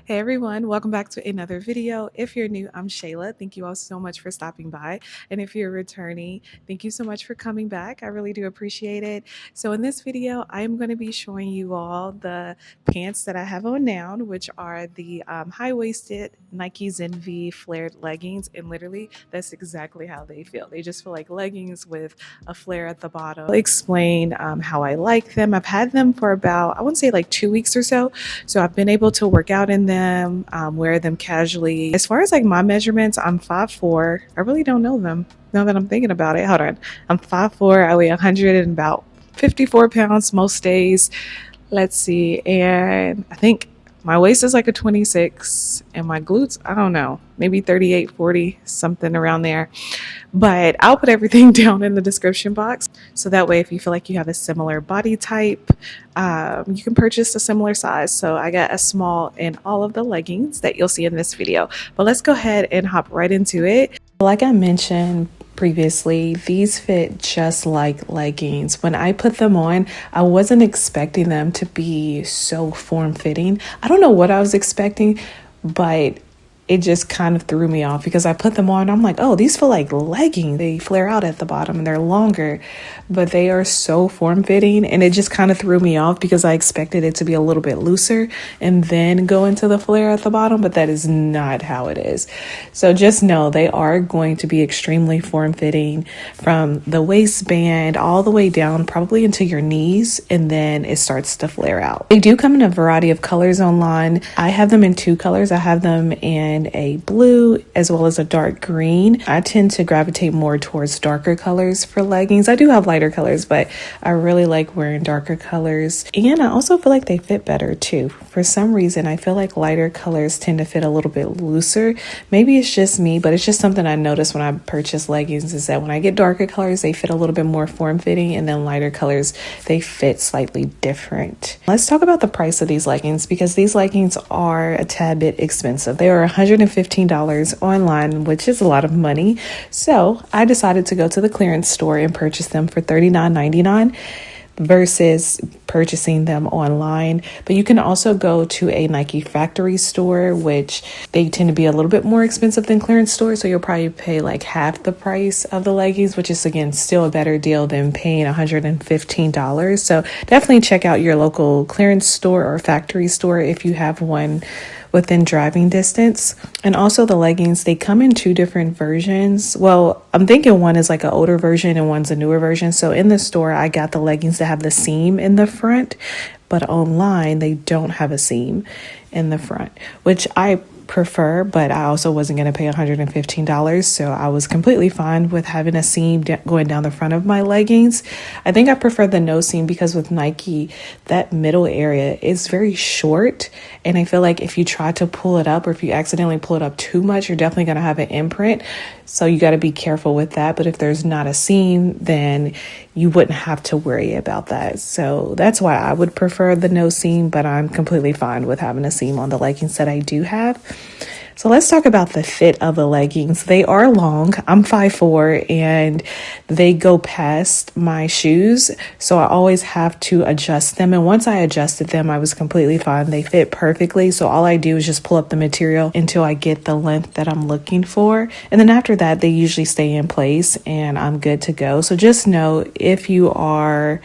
Hey everyone, welcome back to another video. If you're new, I'm Shayla. Thank you all so much for stopping by. And if you're returning, thank you so much for coming back. I really do appreciate it. So in this video, I am going to be showing you all the pants that I have on now, which are the high-waisted Nike Zen V flared leggings. And literally, that's exactly how they feel. They just feel like leggings with a flare at the bottom. I'll explain how I like them. I've had them for about, I want to say like 2 weeks or so. So I've been able to work out in them, wear them casually. As far as like my measurements, I'm 5'4". I really don't know them now that I'm thinking about it. Hold on. I'm 5'4". I weigh 100 and about 54 pounds most days. Let's see. And I think my waist is like a 26 and my glutes, I don't know, maybe 38, 40, something around there. But I'll put everything down in the description box. So that way, if you feel like you have a similar body type, you can purchase a similar size. So I got a small in all of the leggings that you'll see in this video. But let's go ahead and hop right into it. Like I mentioned previously, these fit just like leggings. When I put them on, I wasn't expecting them to be so form-fitting. I don't know what I was expecting, but it just kind of threw me off because I put them on. I'm like, oh, these feel like leggings. They flare out at the bottom and they're longer, but they are so form-fitting. And it just kind of threw me off because I expected it to be a little bit looser and then go into the flare at the bottom, but that is not how it is. So just know they are going to be extremely form-fitting from the waistband all the way down, probably into your knees, and then it starts to flare out. They do come in a variety of colors online. I have them in 2 colors. I have them in a blue as well as a dark green. I tend to gravitate more towards darker colors for leggings. I do have lighter colors, but I really like wearing darker colors. And I also feel like they fit better too. For some reason, I feel like lighter colors tend to fit a little bit looser. Maybe it's just me, but it's just something I notice when I purchase leggings is that when I get darker colors, they fit a little bit more form-fitting, and then lighter colors, they fit slightly different. Let's talk about the price of these leggings because these leggings are a tad bit expensive. They are $115 online, which is a lot of money. So I decided to go to the clearance store and purchase them for $39.99 versus purchasing them online. But you can also go to a Nike factory store, which they tend to be a little bit more expensive than clearance stores. So you'll probably pay like half the price of the leggings, which is again still a better deal than paying $115. So definitely check out your local clearance store or factory store if you have one within driving distance. And also the leggings, they come in 2 different versions. Well, I'm thinking one is like an older version and one's a newer version. So in the store, I got the leggings that have the seam in the front, but online they don't have a seam in the front, which I prefer, but I also wasn't going to pay $115, so I was completely fine with having a seam going down the front of my leggings. I think I prefer the no seam because with Nike, that middle area is very short, and I feel like if you try to pull it up or if you accidentally pull it up too much, you're definitely going to have an imprint, so you got to be careful with that. But if there's not a seam, then you wouldn't have to worry about that. So that's why I would prefer the no seam, but I'm completely fine with having a seam on the leggings that I do have. So let's talk about the fit of the leggings. They are long. I'm 5'4", and they go past my shoes. So I always have to adjust them. And once I adjusted them, I was completely fine. They fit perfectly. So all I do is just pull up the material until I get the length that I'm looking for. And then after that, they usually stay in place and I'm good to go. So just know if you are,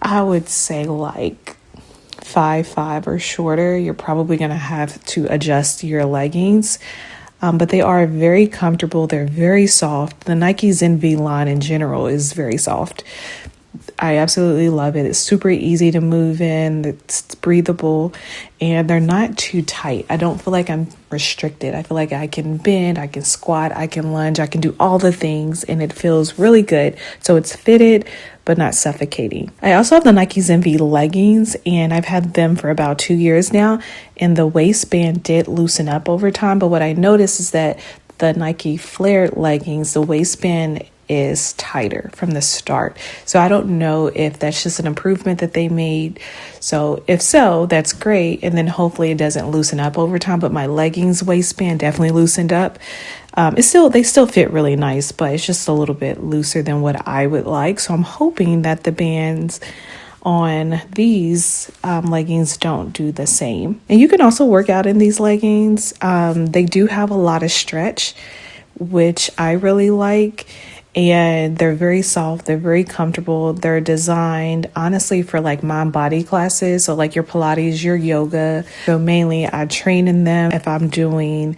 I would say like 5'5" or shorter, you're probably going to have to adjust your leggings. But they are very comfortable. They're very soft. The Nike Zen V line in general is very soft. I absolutely love it. It's super easy to move in. It's breathable and they're not too tight. I don't feel like I'm restricted. I feel like I can bend, I can squat, I can lunge, I can do all the things and it feels really good. So it's fitted, but not suffocating. I also have the Nike Zen V leggings and I've had them for about 2 years now. And the waistband did loosen up over time. But what I noticed is that the Nike flared leggings, the waistband is tighter from the start. So I don't know if that's just an improvement that they made. So if so, that's great. And then hopefully it doesn't loosen up over time. But my leggings waistband definitely loosened up. They still fit really nice, but it's just a little bit looser than what I would like. So I'm hoping that the bands on these leggings don't do the same. And you can also work out in these leggings. They do have a lot of stretch, which I really like. And they're very soft, they're very comfortable. They're designed honestly for like mind body classes, so like your Pilates, your yoga. So mainly I train in them. If I'm doing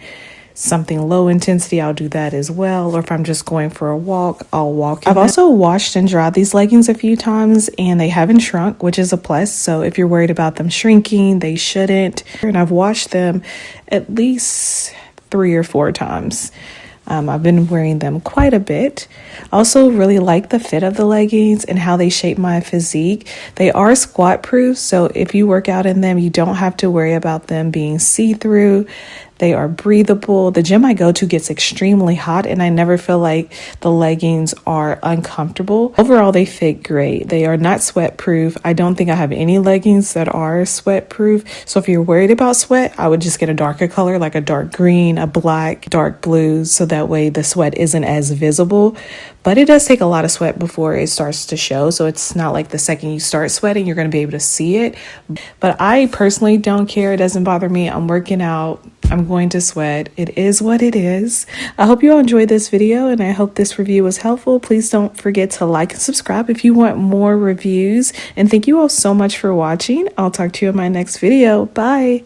something low intensity, I'll do that as well. Or if I'm just going for a walk, I'll walk. I've also washed and dried these leggings a few times and they haven't shrunk, which is a plus. So if you're worried about them shrinking, they shouldn't. And I've washed them at least 3 or 4 times. I've been wearing them quite a bit. Also really like the fit of the leggings and how they shape my physique. They are squat proof, so if you work out in them, you don't have to worry about them being see-through. They are breathable. The gym I go to gets extremely hot and I never feel like the leggings are uncomfortable. Overall, they fit great. They are not sweat proof. I don't think I have any leggings that are sweat proof. So if you're worried about sweat, I would just get a darker color, like a dark green, a black, dark blue, so that way the sweat isn't as visible. But it does take a lot of sweat before it starts to show. So it's not like the second you start sweating, you're going to be able to see it. But I personally don't care. It doesn't bother me. I'm working out. I'm going to sweat. It is what it is. I hope you all enjoyed this video and I hope this review was helpful. Please don't forget to like and subscribe if you want more reviews. And thank you all so much for watching. I'll talk to you in my next video. Bye.